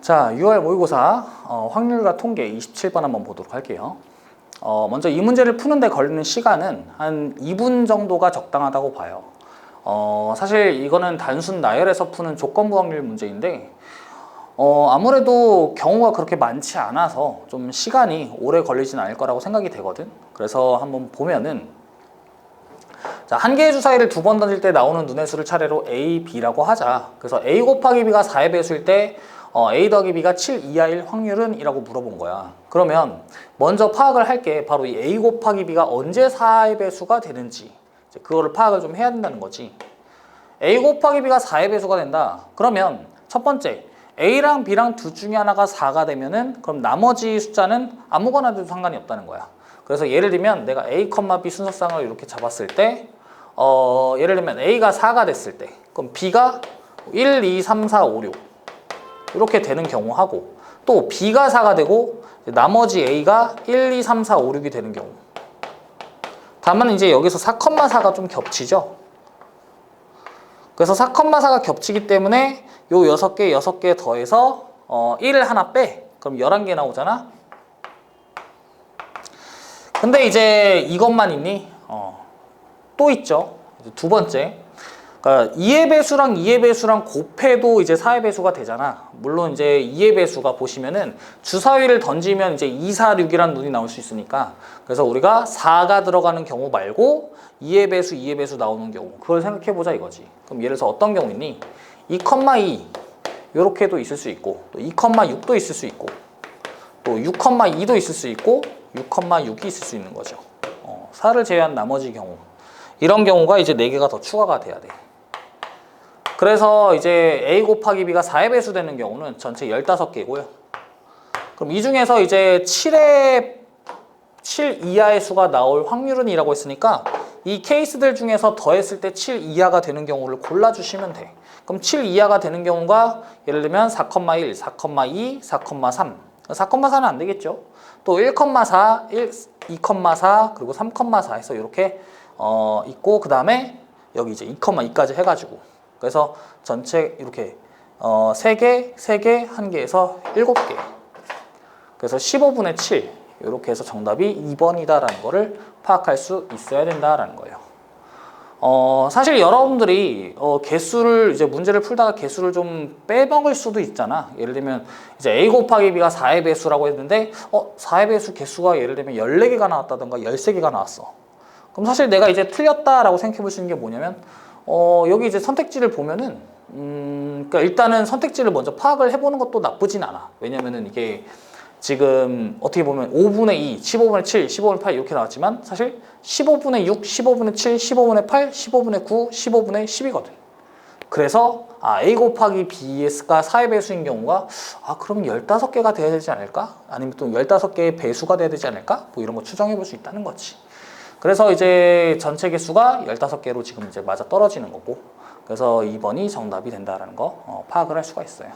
자, 6월 모의고사 확률과 통계 27번 한번 보도록 할게요. 먼저 이 문제를 푸는데 걸리는 시간은 한 2분 정도가 적당하다고 봐요. 사실 이거는 단순 나열해서 푸는 조건부 확률 문제인데 아무래도 경우가 그렇게 많지 않아서 좀 시간이 오래 걸리진 않을 거라고 생각이 되거든. 그래서 한번 보면은 자, 한 개의 주사위를 두 번 던질 때 나오는 눈의 수를 차례로 A, B라고 하자. 그래서 A 곱하기 B가 4의 배수일 때 A 더하기 B가 7 이하일 확률은? 이라고 물어본 거야. 그러면 먼저 파악을 할게. 바로 이 A 곱하기 B가 언제 4의 배수가 되는지 이제 그거를 파악을 좀 해야 된다는 거지. A 곱하기 B가 4의 배수가 된다. 그러면 첫 번째 A랑 B랑 둘 중에 하나가 4가 되면은 그럼 나머지 숫자는 아무거나 돼도 상관이 없다는 거야. 그래서 예를 들면 내가 A, B 순서상을 이렇게 잡았을 때 예를 들면 A가 4가 됐을 때 그럼 B가 1, 2, 3, 4, 5, 6 이렇게 되는 경우하고 또 B가 4가 되고 나머지 A가 1, 2, 3, 4, 5, 6이 되는 경우. 다만 이제 여기서 4,4가 좀 겹치죠. 그래서 4,4가 겹치기 때문에 요 6개 더해서 1을 하나 빼. 그럼 11개 나오잖아. 근데 이제 이것만 있니? 또 있죠. 두 번째. 그러니까 2의 배수랑 2의 배수랑 곱해도 이제 4의 배수가 되잖아. 물론 이제 2의 배수가 보시면은 주사위를 던지면 이제 2, 4, 6이라는 눈이 나올 수 있으니까 그래서 우리가 4가 들어가는 경우 말고 2의 배수, 2의 배수 나오는 경우 그걸 생각해 보자 이거지. 그럼 예를 들어서 어떤 경우 있니? 2,2 요렇게도 있을 수 있고 또 2,6도 있을 수 있고 또 6,2도 있을 수 있고 6,6이 있을 수 있는 거죠. 4를 제외한 나머지 경우 이런 경우가 이제 4개가 더 추가가 돼야 돼. 그래서 이제 A 곱하기 B가 4의 배수 되는 경우는 전체 15개고요. 그럼 이 중에서 이제 7 이하의 수가 나올 확률은? 이라고 했으니까 이 케이스들 중에서 더했을 때 7 이하가 되는 경우를 골라주시면 돼. 그럼 7 이하가 되는 경우가 예를 들면 4,1, 4,2, 4,3 4,4는 안 되겠죠. 또 1,4, 2,4 그리고 3,4 해서 이렇게 있고 그 다음에 여기 이제 2,2까지 해가지고 그래서 전체 이렇게 3개, 3개, 1개에서 7개 그래서 15분의 7 이렇게 해서 정답이 2번이다라는 거를 파악할 수 있어야 된다라는 거예요. 사실 여러분들이 개수를 이제 문제를 풀다가 개수를 좀 빼먹을 수도 있잖아. 예를 들면 이제 A 곱하기 B가 4의 배수라고 했는데 4의 배수 개수가 예를 들면 14개가 나왔다던가 13개가 나왔어. 그럼 사실 내가 이제 틀렸다라고 생각해 볼 수 있는 게 뭐냐면 여기 이제 선택지를 보면은 그러니까 일단은 선택지를 먼저 파악을 해보는 것도 나쁘진 않아. 왜냐면은 이게 지금 어떻게 보면 5분의 2, 15분의 7, 15분의 8 이렇게 나왔지만 사실 15분의 6, 15분의 7, 15분의 8, 15분의 9, 15분의 10이거든. 그래서 A 곱하기 B가 4의 배수인 경우가 그럼 15개가 돼야 되지 않을까? 아니면 또 15개의 배수가 돼야 되지 않을까? 뭐 이런 거 추정해 볼 수 있다는 거지. 그래서 이제 전체 개수가 15개로 지금 이제 맞아 떨어지는 거고 그래서 2번이 정답이 된다라는 거 파악을 할 수가 있어요.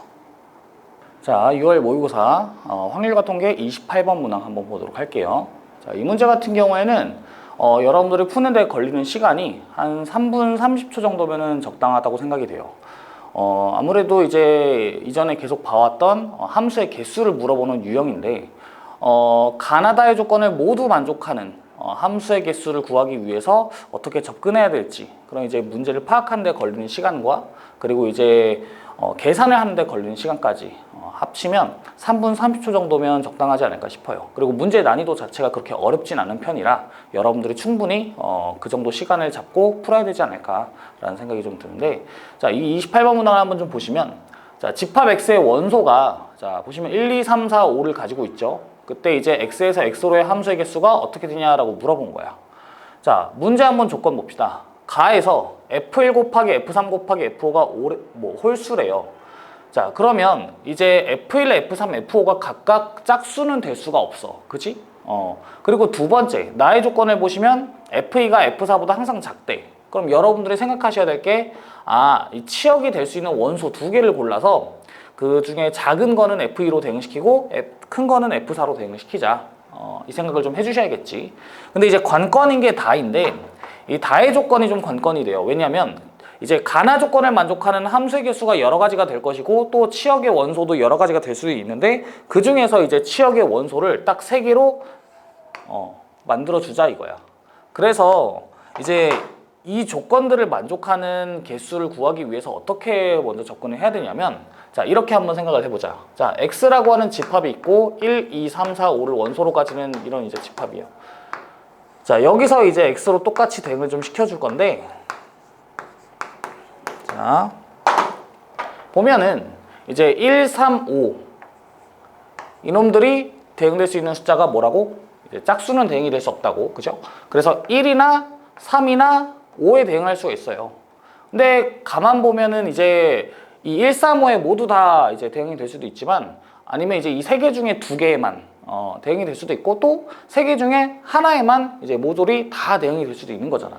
자, 6월 모의고사 확률과 통계 28번 문항 한번 보도록 할게요. 자, 이 문제 같은 경우에는 여러분들이 푸는데 걸리는 시간이 한 3분 30초 정도면은 적당하다고 생각이 돼요. 아무래도 이제 이전에 계속 봐왔던 함수의 개수를 물어보는 유형인데 가나다의 조건을 모두 만족하는 함수의 개수를 구하기 위해서 어떻게 접근해야 될지 그런 이제 문제를 파악하는 데 걸리는 시간과 그리고 이제 계산을 하는 데 걸리는 시간까지 합치면 3분 30초 정도면 적당하지 않을까 싶어요. 그리고 문제 난이도 자체가 그렇게 어렵진 않은 편이라 여러분들이 충분히 그 정도 시간을 잡고 풀어야 되지 않을까라는 생각이 좀 드는데 자, 이 28번 문항을 한번 좀 보시면 자, 집합 X의 원소가 자, 보시면 1, 2, 3, 4, 5를 가지고 있죠. 그때 이제 X에서 X로의 함수의 개수가 어떻게 되냐라고 물어본 거야. 자, 문제 한번 조건 봅시다. 가에서 F1 곱하기 F3 곱하기 F5가 홀수래요. 자, 그러면 이제 F1, F3, F5가 각각 짝수는 될 수가 없어. 그치? 그리고 두 번째, 나의 조건을 보시면 F2가 F4보다 항상 작대. 그럼 여러분들이 생각하셔야 될 게 이 치역이 될 수 있는 원소 2개를 골라서 그 중에 작은 거는 F2로 대응시키고 큰 거는 F4로 대응시키자. 이 생각을 좀 해주셔야겠지. 근데 이제 관건인 게 다인데 이 다의 조건이 좀 관건이 돼요. 왜냐면 이제 가나 조건을 만족하는 함수의 개수가 여러 가지가 될 것이고 또 치역의 원소도 여러 가지가 될 수도 있는데 그 중에서 이제 치역의 원소를 딱 3개로 만들어주자 이거야. 그래서 이제 이 조건들을 만족하는 개수를 구하기 위해서 어떻게 먼저 접근을 해야 되냐면 자 이렇게 한번 생각을 해보자. 자 x라고 하는 집합이 있고 1, 2, 3, 4, 5를 원소로 가지는 이런 이제 집합이에요. 자 여기서 이제 x로 똑같이 대응을 좀 시켜줄 건데 자 보면은 이제 1, 3, 5 이놈들이 대응될 수 있는 숫자가 뭐라고? 이제 짝수는 대응이 될 수 없다고 그죠? 그래서 1이나 3이나 5에 대응할 수가 있어요. 근데 가만 보면은 이제 이 1, 3, 5에 모두 다 이제 대응이 될 수도 있지만 아니면 이제 이 3개 중에 2개에만 대응이 될 수도 있고 또 3개 중에 하나에만 이제 모듈이 다 대응이 될 수도 있는 거잖아.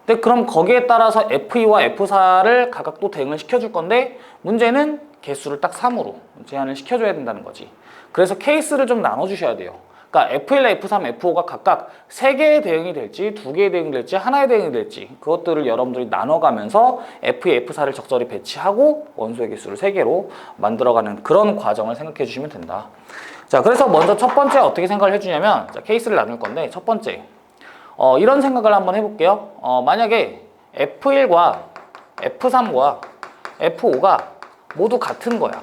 근데 그럼 거기에 따라서 F2와 F4를 각각 또 대응을 시켜줄 건데 문제는 개수를 딱 3으로 제한을 시켜줘야 된다는 거지. 그래서 케이스를 좀 나눠주셔야 돼요. 그러니까 F1, F3, F5가 각각 3개의 대응이 될지 2개의 대응이 될지 하나의 대응이 될지 그것들을 여러분들이 나눠가면서 F2, F4를 적절히 배치하고 원소의 개수를 3개로 만들어가는 그런 과정을 생각해 주시면 된다. 자, 그래서 먼저 첫 번째 어떻게 생각을 해주냐면 자, 케이스를 나눌 건데 첫 번째 이런 생각을 한번 해볼게요. 만약에 F1과 F3과 F5가 모두 같은 거야.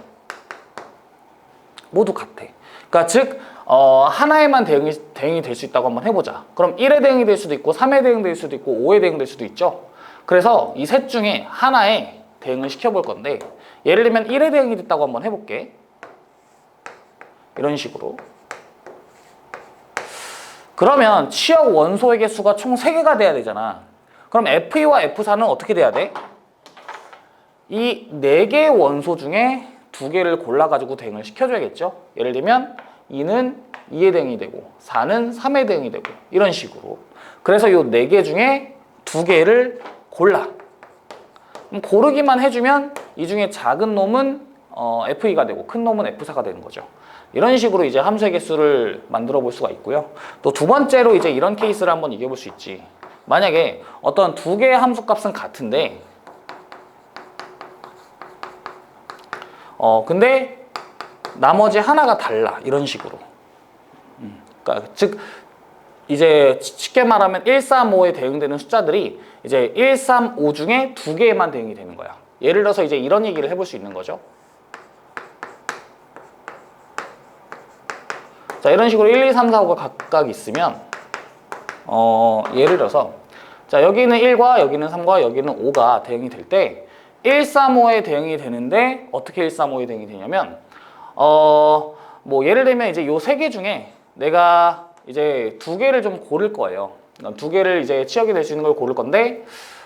모두 같아. 그러니까 즉 하나에만 대응이 될 수 있다고 한번 해보자. 그럼 1에 대응이 될 수도 있고 3에 대응될 수도 있고 5에 대응될 수도 있죠. 그래서 이 셋 중에 하나에 대응을 시켜볼 건데 예를 들면 1에 대응이 됐다고 한번 해볼게. 이런 식으로. 그러면 치역 원소의 개수가 총 3개가 돼야 되잖아. 그럼 F2와 F4는 어떻게 돼야 돼? 이 4개의 원소 중에 2개를 골라가지고 대응을 시켜줘야겠죠. 예를 들면 2는 2에 대응이 되고 4는 3에 대응이 되고 이런 식으로. 그래서 이 4개 중에 2개를 골라. 그럼 고르기만 해주면 이 중에 작은 놈은 F2가 되고 큰 놈은 F4가 되는 거죠. 이런 식으로 이제 함수의 개수를 만들어 볼 수가 있고요. 또 두 번째로 이제 이런 케이스를 한번 이겨볼 수 있지. 만약에 어떤 2개의 함수 값은 같은데 근데 나머지 하나가 달라. 이런 식으로. 그러니까 즉 이제 쉽게 말하면 1, 3, 5에 대응되는 숫자들이 이제 1, 3, 5 중에 2개에만 대응이 되는 거야. 예를 들어서 이제 이런 얘기를 해볼 수 있는 거죠. 자, 이런 식으로 1, 2, 3, 4, 5가 각각 있으면 예를 들어서 자, 여기는 1과 여기는 3과 여기는 5가 대응이 될 때 1, 3, 5에 대응이 되는데 어떻게 1, 3, 5에 대응이 되냐면 뭐 예를 들면 이제 요 3개 중에 내가 이제 2개를 좀 고를 거예요. 2개를 이제 치역이 될 수 있는 걸 고를 건데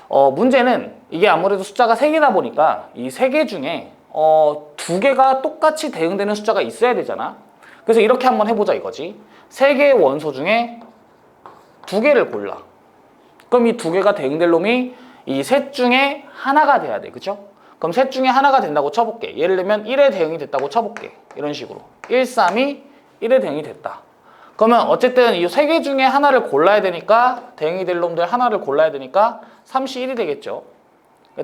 문제는 이게 아무래도 숫자가 3개다 보니까 이 3개 중에 2개가 똑같이 대응되는 숫자가 있어야 되잖아. 그래서 이렇게 한번 해보자 이거지. 3개의 원소 중에 2개를 골라. 그럼 이 2개가 대응될 놈이 이 셋 중에 하나가 돼야 돼. 그쵸? 그럼 셋 중에 하나가 된다고 쳐볼게. 예를 들면 1에 대응이 됐다고 쳐볼게. 이런 식으로. 1, 3이 1에 대응이 됐다. 그러면 어쨌든 이 3개 중에 하나를 골라야 되니까 대응이 될 놈들 하나를 골라야 되니까 3시 1이 되겠죠.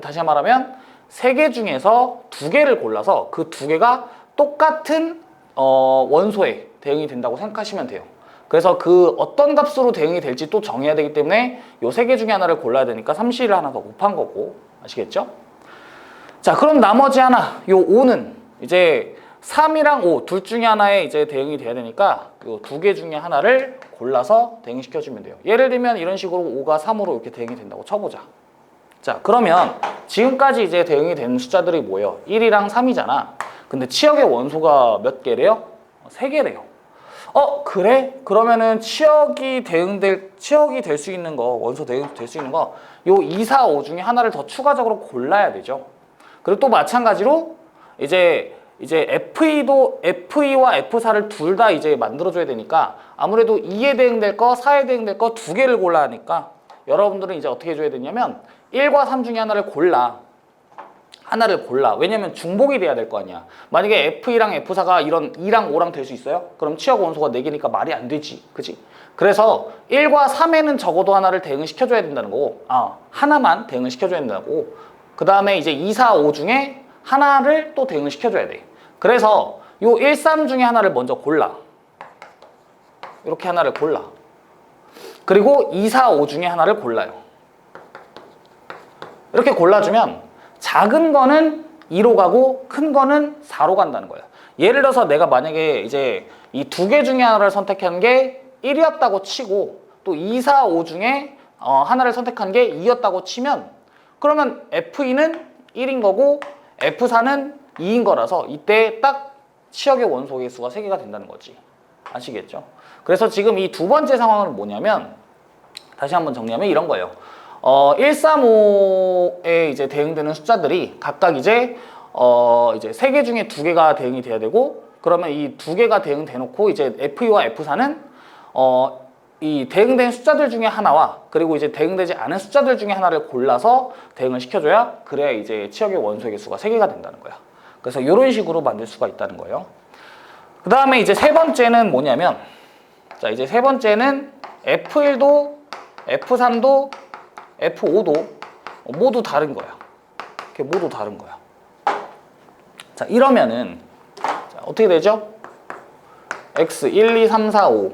다시 말하면 3개 중에서 2개를 골라서 그 2개가 똑같은 원소에 대응이 된다고 생각하시면 돼요. 그래서 그 어떤 값으로 대응이 될지 또 정해야 되기 때문에 요 3개 중에 하나를 골라야 되니까 3C를 하나 더 곱한 거고. 아시겠죠? 자, 그럼 나머지 하나, 요 5는 이제 3이랑 5 둘 중에 하나에 이제 대응이 돼야 되니까 요 2개 중에 하나를 골라서 대응시켜주면 돼요. 예를 들면 이런 식으로 5가 3으로 이렇게 대응이 된다고 쳐보자. 자, 그러면 지금까지 이제 대응이 된 숫자들이 뭐예요? 1이랑 3이잖아. 근데 치역의 원소가 몇 개래요? 3개래요. 그래? 그러면은 치역이 될 수 있는 거, 원소 대응 될 수 있는 거, 요 2, 4, 5 중에 하나를 더 추가적으로 골라야 되죠. 그리고 또 마찬가지로 이제 F2와 F4를 둘 다 이제 만들어줘야 되니까 아무래도 2에 대응될 거, 4에 대응될 거 2개를 골라야 하니까 여러분들은 이제 어떻게 해줘야 되냐면 1과 3 중에 하나를 골라. 왜냐면 중복이 돼야 될 거 아니야. 만약에 F2랑 F4가 이런 2랑 5랑 될 수 있어요? 그럼 치역 원소가 4개니까 말이 안 되지. 그치? 그래서 1과 3에는 적어도 하나를 대응을 시켜줘야 된다는 거고 하나만 대응을 시켜줘야 된다고. 그 다음에 이제 2, 4, 5 중에 하나를 또 대응을 시켜줘야 돼. 그래서 요 1, 3 중에 하나를 먼저 골라. 이렇게 하나를 골라. 그리고 2, 4, 5 중에 하나를 골라요. 이렇게 골라주면 작은 거는 2로 가고 큰 거는 4로 간다는 거예요. 예를 들어서 내가 만약에 이제 이 두 개 중에 하나를 선택한 게 1이었다고 치고 또 2, 4, 5 중에 하나를 선택한 게 2였다고 치면 그러면 F2는 1인 거고 F4는 2인 거라서 이때 딱 치역의 원소 개수가 3개가 된다는 거지. 아시겠죠? 그래서 지금 이 두 번째 상황은 뭐냐면 다시 한번 정리하면 이런 거예요. 1, 3, 5에 이제 대응되는 숫자들이 각각 이제 3개 중에 2개가 대응이 돼야 되고 그러면 이 2개가 대응돼 놓고 이제 F2와 F4는 이 대응된 숫자들 중에 하나와 그리고 이제 대응되지 않은 숫자들 중에 하나를 골라서 대응을 시켜줘야 그래야 이제 치역의 원소의 개수가 3개가 된다는 거야. 그래서 이런 식으로 만들 수가 있다는 거예요. 그 다음에 이제 세 번째는 뭐냐면 자 이제 세 번째는 F1도 F3도 F5도 모두 다른 거야. 이렇게 모두 다른 거야. 자 이러면은 자, 어떻게 되죠? X 1, 2, 3, 4, 5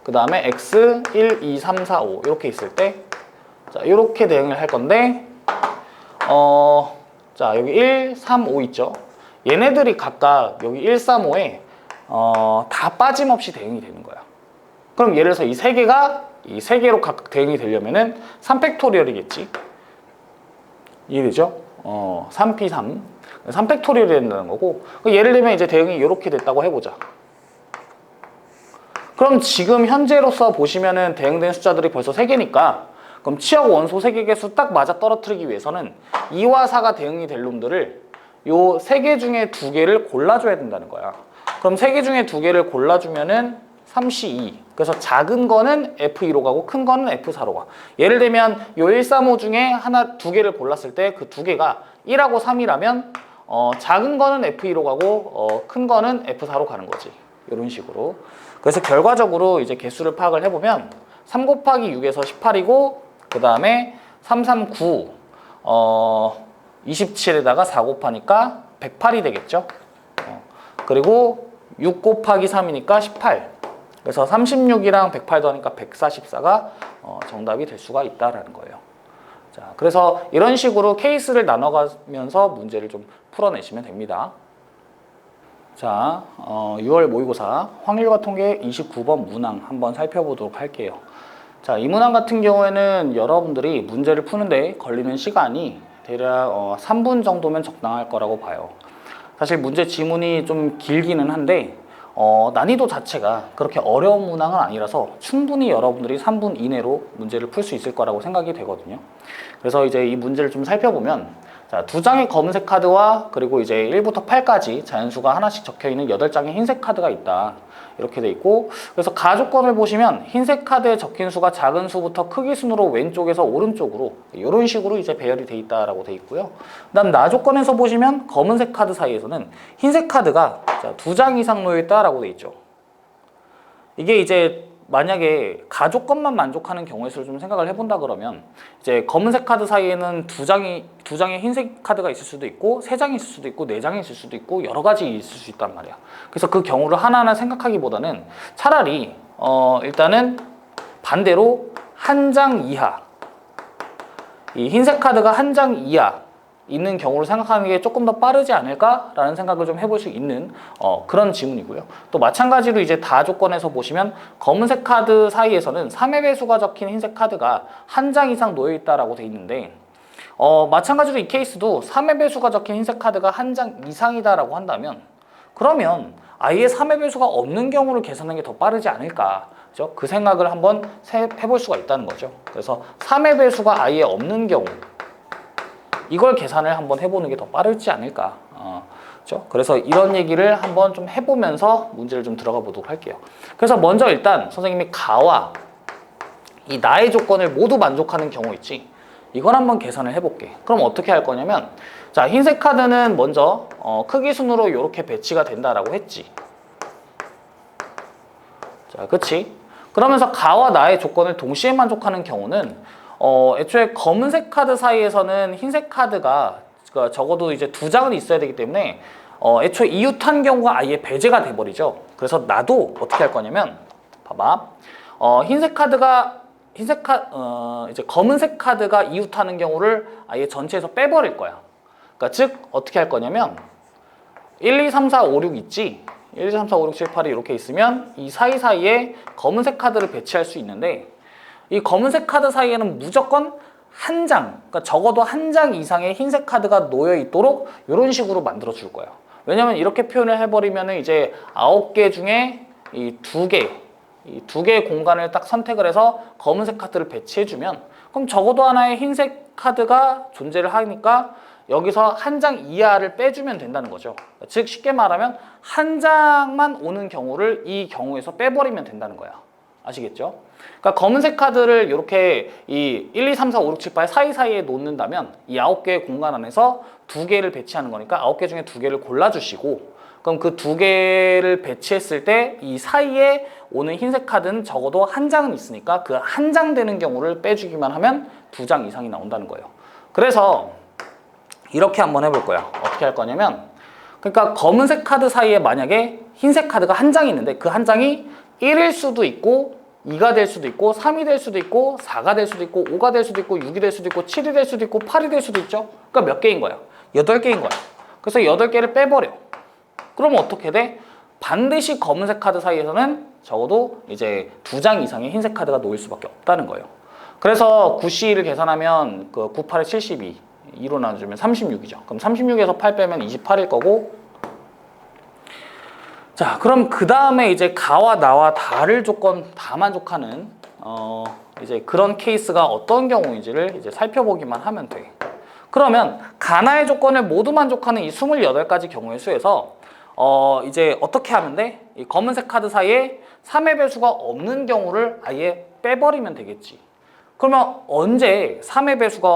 그 다음에 X 1, 2, 3, 4, 5 이렇게 있을 때 자 이렇게 대응을 할 건데 자 여기 1, 3, 5 있죠? 얘네들이 각각 여기 1, 3, 5에 다 빠짐없이 대응이 되는 거야. 그럼 예를 들어서 이 세 개가 이 세 개로 각각 대응이 되려면은 3팩토리얼이겠지. 이해되죠? 3p3 3팩토리얼이 된다는 거고 예를 들면 이제 대응이 이렇게 됐다고 해보자. 그럼 지금 현재로서 보시면은 대응된 숫자들이 벌써 3개니까 그럼 치역 원소 3개 개수 딱 맞아 떨어뜨리기 위해서는 2와 4가 대응이 될 놈들을 요 3개 중에 2개를 골라줘야 된다는 거야. 그럼 3개 중에 2개를 골라주면은 3C2 그래서 작은 거는 F2로 가고 큰 거는 F4로 가. 예를 들면 요 1, 3, 5 중에 하나 2개를 골랐을 때 그 2개가 1하고 3이라면 작은 거는 F2로 가고 큰 거는 F4로 가는 거지. 이런 식으로. 그래서 결과적으로 이제 개수를 파악을 해보면 3 곱하기 6에서 18이고 그 다음에 3, 3, 9 27에다가 4 곱하니까 108이 되겠죠. 그리고 6 곱하기 3이니까 18 그래서 36이랑 108 더하니까 144가 정답이 될 수가 있다라는 거예요. 자, 그래서 이런 식으로 케이스를 나눠가면서 문제를 좀 풀어내시면 됩니다. 자, 6월 모의고사 확률과 통계 29번 문항 한번 살펴보도록 할게요. 자, 이 문항 같은 경우에는 여러분들이 문제를 푸는데 걸리는 시간이 대략 3분 정도면 적당할 거라고 봐요. 사실 문제 지문이 좀 길기는 한데 난이도 자체가 그렇게 어려운 문항은 아니라서 충분히 여러분들이 3분 이내로 문제를 풀 수 있을 거라고 생각이 되거든요. 그래서 이제 이 문제를 좀 살펴보면 자, 2장의 검은색 카드와 그리고 이제 1부터 8까지 자연수가 하나씩 적혀 있는 8장의 흰색 카드가 있다. 이렇게 돼 있고 그래서 가조건을 보시면 흰색 카드에 적힌 수가 작은 수부터 크기 순으로 왼쪽에서 오른쪽으로 이런 식으로 이제 배열이 돼 있다라고 돼 있고요. 그다음 나조건에서 보시면 검은색 카드 사이에서는 흰색 카드가 2장 이상 놓여 있다라고 돼 있죠. 이게 이제 만약에 가조건만 만족하는 경우의 수를 좀 생각을 해본다 그러면 이제 검은색 카드 사이에는 두 장의 흰색 카드가 있을 수도 있고 3장이 있을 수도 있고 4장이 있을 수도 있고 여러 가지 있을 수 있단 말이야. 그래서 그 경우를 하나하나 생각하기보다는 차라리 일단은 반대로 한 장 이하 이 흰색 카드가 한 장 이하 있는 경우를 생각하는 게 조금 더 빠르지 않을까라는 생각을 좀 해볼 수 있는 그런 지문이고요. 또 마찬가지로 이제 다 조건에서 보시면 검은색 카드 사이에서는 3의 배수가 적힌 흰색 카드가 한 장 이상 놓여 있다라고 돼 있는데 마찬가지로 이 케이스도 3의 배수가 적힌 흰색 카드가 한 장 이상이다라고 한다면 그러면 아예 3의 배수가 없는 경우를 계산하는 게 더 빠르지 않을까. 그죠? 그 생각을 한번 해볼 수가 있다는 거죠. 그래서 3의 배수가 아예 없는 경우 이걸 계산을 한번 해보는 게 더 빠르지 않을까. 그렇죠? 그래서 이런 얘기를 한번 좀 해보면서 문제를 좀 들어가 보도록 할게요. 그래서 먼저 일단 선생님이 가와 이 나의 조건을 모두 만족하는 경우 있지. 이걸 한번 계산을 해볼게. 그럼 어떻게 할 거냐면 자 흰색 카드는 먼저 크기 순으로 이렇게 배치가 된다라고 했지. 자, 그치? 그러면서 가와 나의 조건을 동시에 만족하는 경우는 애초에 검은색 카드 사이에서는 흰색 카드가 그러니까 적어도 이제 2장은 있어야 되기 때문에 애초에 이웃한 경우가 아예 배제가 돼버리죠. 그래서 나도 어떻게 할 거냐면 봐봐. 이제 검은색 카드가 이웃하는 경우를 아예 전체에서 빼버릴 거야. 그러니까 즉 어떻게 할 거냐면 1, 2, 3, 4, 5, 6 있지? 1, 2, 3, 4, 5, 6, 7, 8이 이렇게 있으면 이 사이사이에 검은색 카드를 배치할 수 있는데 이 검은색 카드 사이에는 무조건 한 장, 그러니까 적어도 한 장 이상의 흰색 카드가 놓여 있도록 이런 식으로 만들어 줄 거예요. 왜냐면 이렇게 표현을 해버리면 이제 9개 중에 이 2개, 이 2개의 공간을 딱 선택을 해서 검은색 카드를 배치해주면 그럼 적어도 하나의 흰색 카드가 존재를 하니까 여기서 한 장 이하를 빼주면 된다는 거죠. 즉 쉽게 말하면 한 장만 오는 경우를 이 경우에서 빼버리면 된다는 거야. 아시겠죠? 그러니까 검은색 카드를 이렇게 이 1, 2, 3, 4, 5, 6, 7, 8 사이사이에 놓는다면 이 9개의 공간 안에서 2개를 배치하는 거니까 9개 중에 2개를 골라주시고 그럼 그 2개를 배치했을 때 이 사이에 오는 흰색 카드는 적어도 한 장은 있으니까 그 한 장 되는 경우를 빼주기만 하면 2장 이상이 나온다는 거예요. 그래서 이렇게 한번 해볼 거야. 어떻게 할 거냐면 그러니까 검은색 카드 사이에 만약에 흰색 카드가 한 장이 있는데 그 한 장이 1일 수도 있고 2가 될 수도 있고 3이 될 수도 있고 4가 될 수도 있고 5가 될 수도 있고 6이 될 수도 있고 7이 될 수도 있고 8이 될 수도 있죠. 그러니까 몇 개인 거야? 8개인 거야. 그래서 8개를 빼버려. 그러면 어떻게 돼? 반드시 검은색 카드 사이에서는 적어도 이제 2장 이상의 흰색 카드가 놓일 수밖에 없다는 거예요. 그래서 9C를 계산하면 그 9, 8에 72, 2로 나눠주면 36이죠. 그럼 36에서 8 빼면 28일 거고 자, 그럼 그 다음에 이제 가와 나와 다를 조건 다 만족하는 이제 그런 케이스가 어떤 경우인지를 이제 살펴보기만 하면 돼. 그러면 가나의 조건을 모두 만족하는 이 28가지 경우의 수에서 이제 어떻게 하면 돼? 이 검은색 카드 사이에 3의 배수가 없는 경우를 아예 빼버리면 되겠지. 그러면 언제 3의 배수가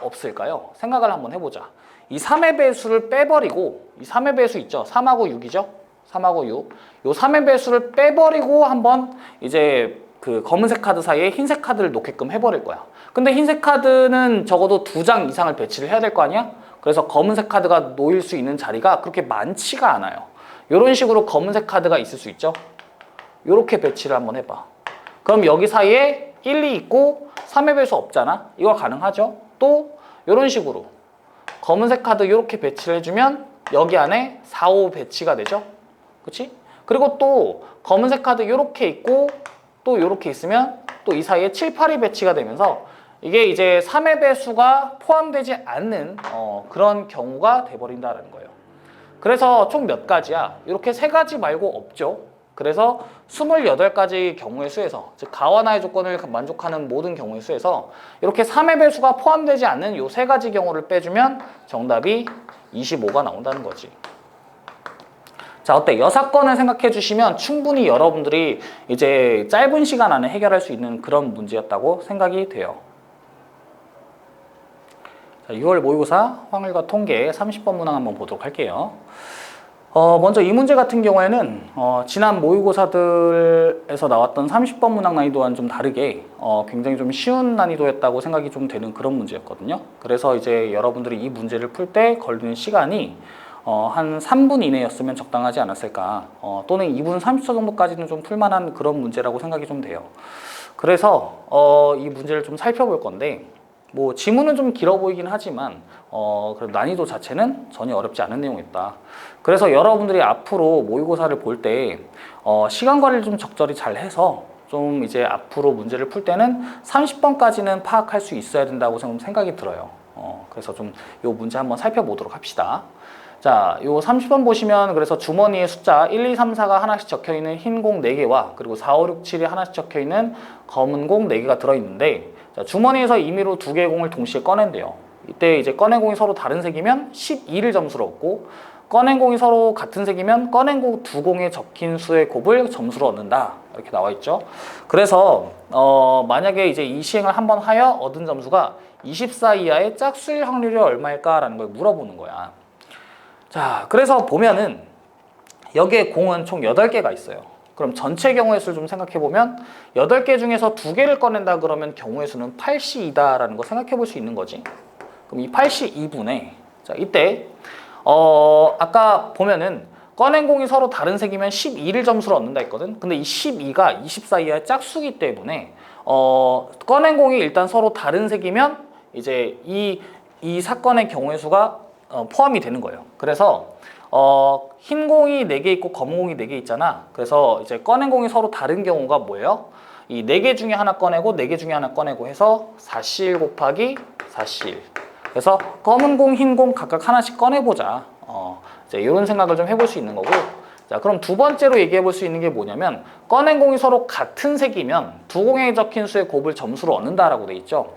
없을까요? 생각을 한번 해보자. 이 3의 배수를 빼버리고 이 3의 배수 있죠? 3하고 6이죠? 3하고 6. 요 3의 배수를 빼버리고 한번 이제 그 검은색 카드 사이에 흰색 카드를 놓게끔 해버릴 거야. 근데 흰색 카드는 적어도 2장 이상을 배치를 해야 될 거 아니야? 그래서 검은색 카드가 놓일 수 있는 자리가 그렇게 많지가 않아요. 이런 식으로 검은색 카드가 있을 수 있죠? 이렇게 배치를 한번 해봐. 그럼 여기 사이에 1, 2 있고 3의 배수 없잖아? 이거 가능하죠? 또 이런 식으로 검은색 카드 이렇게 배치를 해주면 여기 안에 4, 5 배치가 되죠? 그치? 그리고 또 검은색 카드 이렇게 있고 또 이렇게 있으면 또 이 사이에 7, 8이 배치가 되면서 이게 이제 3의 배수가 포함되지 않는 그런 경우가 돼버린다는 거예요. 그래서 총 몇 가지야? 이렇게 3가지 말고 없죠. 그래서 28가지 경우의 수에서 즉 가와 나의 조건을 만족하는 모든 경우의 수에서 이렇게 3의 배수가 포함되지 않는 이 3가지 경우를 빼주면 정답이 25가 나온다는 거지. 자, 어때? 여사건을 생각해 주시면 충분히 여러분들이 이제 짧은 시간 안에 해결할 수 있는 그런 문제였다고 생각이 돼요. 자, 6월 모의고사 확률과 통계 30번 문항 한번 보도록 할게요. 먼저 이 문제 같은 경우에는 지난 모의고사들에서 나왔던 30번 문항 난이도와는 좀 다르게 굉장히 좀 쉬운 난이도였다고 생각이 좀 되는 그런 문제였거든요. 그래서 이제 여러분들이 이 문제를 풀 때 걸리는 시간이 한 3분 이내였으면 적당하지 않았을까, 또는 2분 30초 정도까지는 좀 풀만한 그런 문제라고 생각이 좀 돼요. 그래서 이 문제를 좀 살펴볼 건데, 뭐 지문은 좀 길어 보이긴 하지만 그래도 난이도 자체는 전혀 어렵지 않은 내용이었다. 그래서 여러분들이 앞으로 모의고사를 볼 때 시간 관리를 좀 적절히 잘 해서 좀 이제 앞으로 문제를 풀 때는 30번까지는 파악할 수 있어야 된다고 생각이 들어요. 그래서 좀 이 문제 한번 살펴보도록 합시다. 자, 요 30번 보시면 그래서 주머니에 숫자 1, 2, 3, 4가 하나씩 적혀있는 흰 공 4개와 그리고 4, 5, 6, 7이 하나씩 적혀있는 검은 공 4개가 들어있는데, 자, 주머니에서 임의로 2개의 공을 동시에 꺼낸대요. 이때 이제 꺼낸 공이 서로 다른 색이면 12를 점수로 얻고, 꺼낸 공이 서로 같은 색이면 꺼낸 공 2공에 적힌 수의 곱을 점수로 얻는다. 이렇게 나와 있죠. 그래서 만약에 이제 이 시행을 한번 하여 얻은 점수가 24 이하의 짝수일 확률이 얼마일까라는 걸 물어보는 거야. 자, 그래서 보면은 여기에 공은 총 8개가 있어요. 그럼 전체 경우의 수를 좀 생각해 보면 8개 중에서 2개를 꺼낸다 그러면 경우의 수는 8C이다라는 거 생각해 볼 수 있는 거지. 그럼 이 8C2분의 자, 이때 아까 보면은 꺼낸 공이 서로 다른 색이면 12를 점수로 얻는다 했거든. 근데 이 12가 24 이하의 짝수기 때문에 꺼낸 공이 일단 서로 다른 색이면 이제 이 사건의 경우의 수가 포함이 되는 거예요. 그래서 흰 공이 4개 있고 검은 공이 4개 있잖아. 그래서 이제 꺼낸 공이 서로 다른 경우가 뭐예요? 이 4개 중에 하나 꺼내고 4개 중에 하나 꺼내고 해서 4C1 곱하기 4C1. 그래서 검은 공, 흰 공 각각 하나씩 꺼내보자. 이제 이런 생각을 좀 해볼 수 있는 거고. 자, 그럼 두 번째로 얘기해 볼 수 있는 게 뭐냐면 꺼낸 공이 서로 같은 색이면 두 공에 적힌 수의 곱을 점수로 얻는다라고 돼 있죠.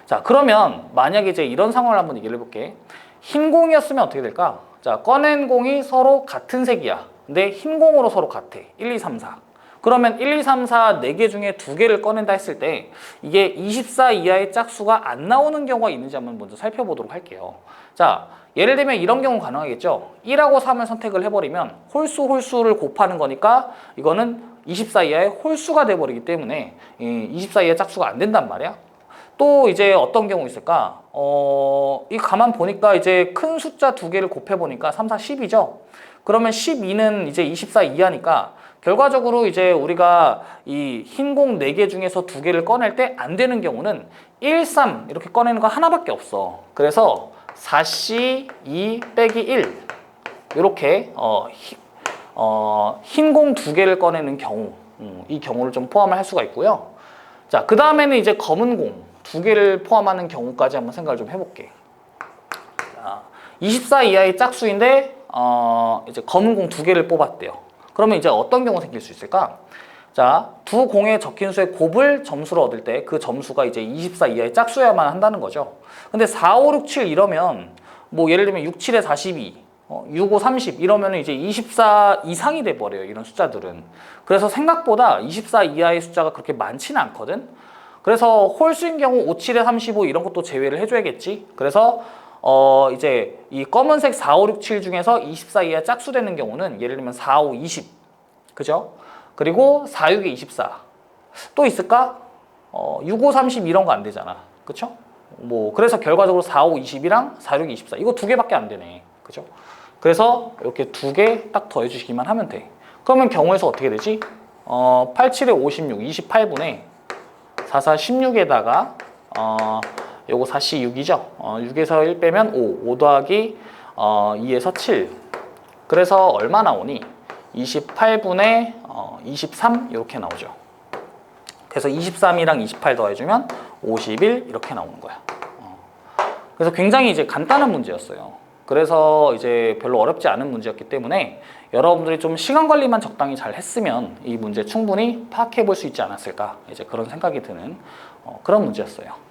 자, 그러면 만약에 이제 이런 상황을 한번 얘기를 해볼게. 흰 공이었으면 어떻게 될까? 자, 꺼낸 공이 서로 같은 색이야. 근데 흰 공으로 서로 같아. 1, 2, 3, 4. 그러면 1, 2, 3, 4 4개 중에 2개를 꺼낸다 했을 때 이게 24 이하의 짝수가 안 나오는 경우가 있는지 한번 먼저 살펴보도록 할게요. 자, 예를 들면 이런 경우 가능하겠죠. 1하고 3을 선택을 해버리면 홀수를 곱하는 거니까 이거는 24 이하의 홀수가 돼버리기 때문에 24 이하의 짝수가 안 된단 말이야. 또 이제 어떤 경우 있을까? 이 가만 보니까 이제 큰 숫자 2개를 곱해보니까 3, 4, 10이죠. 그러면 12는 이제 24 이하니까 결과적으로 이제 우리가 이 흰 공 4개 중에서 2개를 꺼낼 때 안 되는 경우는 1, 3 이렇게 꺼내는 거 하나밖에 없어. 그래서 4C2 빼기 1 이렇게 흰 공 2개를 꺼내는 경우 이 경우를 좀 포함을 할 수가 있고요. 자, 그 다음에는 이제 검은 공 2개를 포함하는 경우까지 한번 생각을 좀 해볼게. 자, 24 이하의 짝수인데 이제 검은 공 2개를 뽑았대요. 그러면 이제 어떤 경우 생길 수 있을까? 자, 두 공에 적힌 수의 곱을 점수로 얻을 때 그 점수가 이제 24 이하의 짝수여야만 한다는 거죠. 근데 4, 5, 6, 7 이러면 뭐 예를 들면 6, 7에 42, 6, 5, 30 이러면 이제 24 이상이 돼버려요. 이런 숫자들은. 그래서 생각보다 24 이하의 숫자가 그렇게 많지는 않거든. 그래서 홀수인 경우 5, 7에 35 이런 것도 제외를 해줘야겠지. 그래서 이제 이 검은색 4, 5, 6, 7 중에서 24 이하 짝수 되는 경우는 예를 들면 4, 5, 20 그죠? 그리고 4, 6에 24 또 있을까? 6, 5, 30 이런 거 안 되잖아. 그쵸? 뭐 그래서 결과적으로 4, 5, 20이랑 4, 6, 24 이거 2개밖에 안 되네. 그죠? 그래서 이렇게 2개 딱 더해 주시기만 하면 돼. 그러면 경우에서 어떻게 되지? 8, 7에 56, 28분의 4, 4, 16에다가 요거 4C 6이죠. 6에서 1 빼면 5, 5 더하기 2에서 7. 그래서 얼마 나오니? 28분의 23 이렇게 나오죠. 그래서 23이랑 28 더해주면 51 이렇게 나오는 거야. 그래서 굉장히 이제 간단한 문제였어요. 그래서 이제 별로 어렵지 않은 문제였기 때문에 여러분들이 좀 시간 관리만 적당히 잘 했으면 이 문제 충분히 파악해 볼 수 있지 않았을까 이제 그런 생각이 드는 그런 문제였어요.